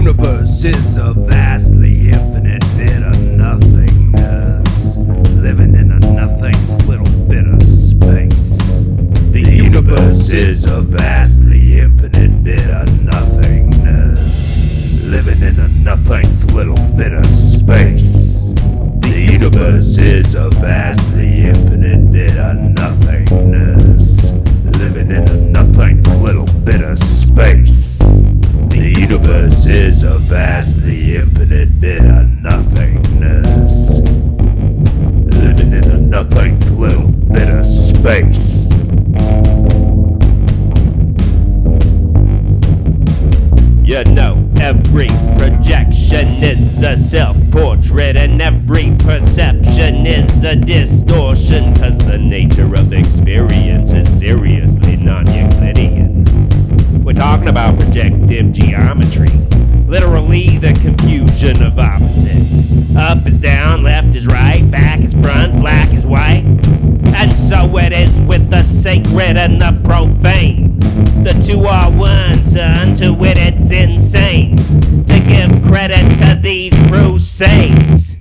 universe is a vastly infinite bit of nothingness, living in a nothing little bit of space. The universe is a vastly infinite bit of nothingness, living in a nothing little bit of space. The universe is a vastly infinite bit of nothingness, living in a nothing little bit of space. The universe is a vastly infinite bit of nothingness, living in a nothing little bit of space. You know, every projection is a self-portrait, and every perception is a distortion, 'cause the nature of experience is seriously non-Euclidean. We're talking about projective geometry, literally the confusion of opposites. Up is down, left is right, back is front, black is white. And so it is with the sacred and the profane. The two are one, son, to it it's insane to give credit to these crusades.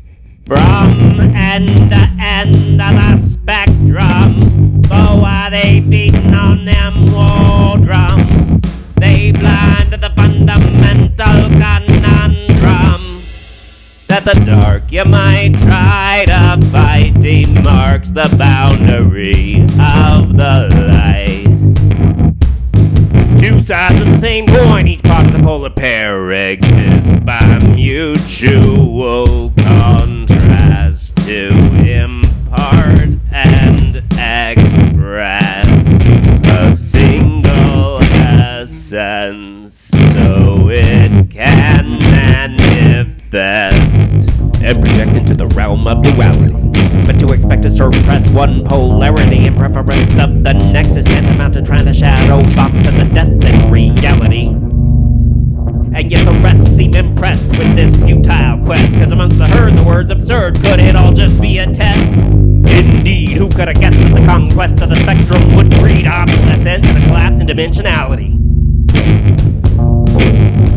From end to end of the spectrum, though are they beating on them war drums, they blind to the fundamental conundrum that the dark you might try to fight demarks the boundary of the light. Two sides of the same coin, each part of the polar pair exists by mutual contrast to impart and express a single essence, so it can manifest and project into the realm of duality. But to expect to suppress one polarity in preference of the next is tantamount to trying to shadow box to the death in reality. And yet the rest seem impressed with this futile quest, 'cause amongst the herd the word's absurd. Could it all just be a test? Indeed, who could have guessed that the conquest of the spectrum would breed obsolescence and a collapse in dimensionality?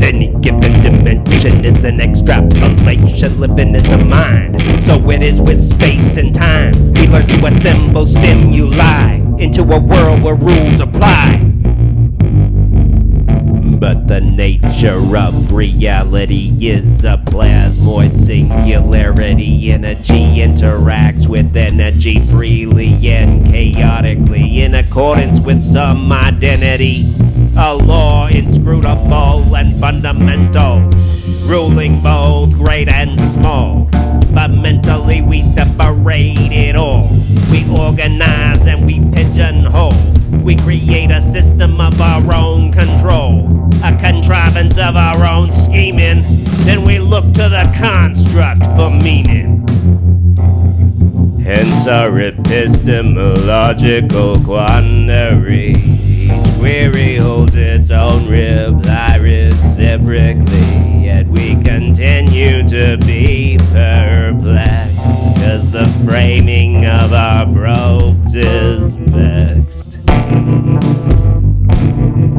Any given dimension is an extrapolation living in the mind. So it is with space and time. We learn to assemble stimuli into a world where rules apply. But the nature of reality is a plasmoid singularity. Energy interacts with energy freely and chaotically in accordance with some identity. A law inscrutable and fundamental, ruling both great and small. But mentally we separate it all. We organize and we pigeonhole. We create a system of our own control, a contrivance of our own scheming. Then we look to the construct for meaning. Hence our epistemological quandary. Each query holds its own reply reciprocally, yet we continue to be perplexed, 'cause the framing of our probes is vexed.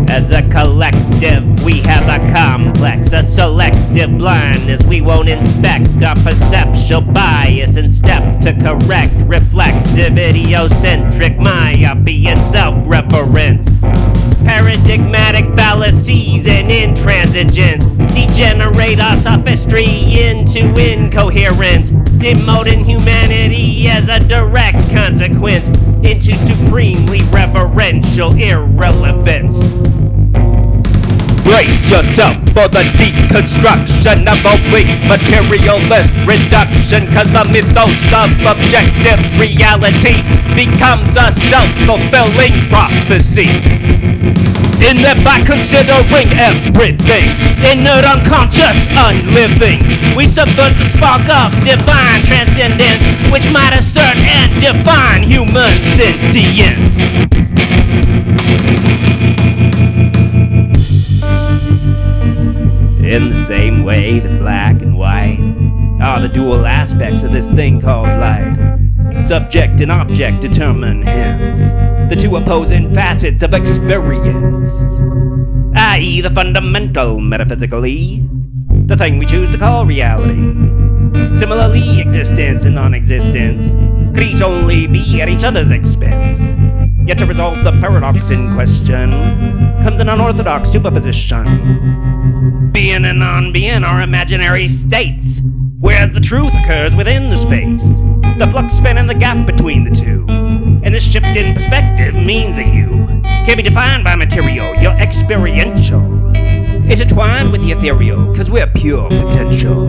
As a collective, we have a complex, a selective blindness. We won't inspect our perceptual bias and step to correct reflexive, idiocentric myopia and self-reference. Paradigmatic fallacies and intransigence degenerate our sophistry into incoherence, demoting humanity as a direct consequence into supremely reverential irrelevance. Brace yourself for the deconstruction of oblique materialist reduction, 'cause the mythos of objective reality becomes a self-fulfilling prophecy. In that by considering everything, inert, unconscious, unliving, we subvert the spark of divine transcendence, which might assert and define human sentience. In the same way that black and white are the dual aspects of this thing called light, subject and object determine hence the two opposing facets of experience, i.e. the fundamental metaphysically the thing we choose to call reality. Similarly, existence and non-existence could each only be at each other's expense. Yet to resolve the paradox in question comes an unorthodox superposition. Being and non-being are imaginary states, whereas the truth occurs within the space. The flux spanning the gap between the two. And this shift in perspective means that you can't be defined by material, you're experiential. Intertwined with the ethereal, cause we're pure potential.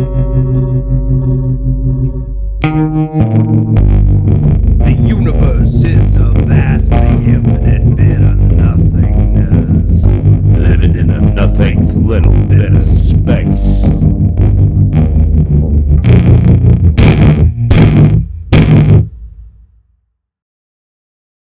The universe is a vastly infinite bit of nothingness, living in a nothing little bit of space.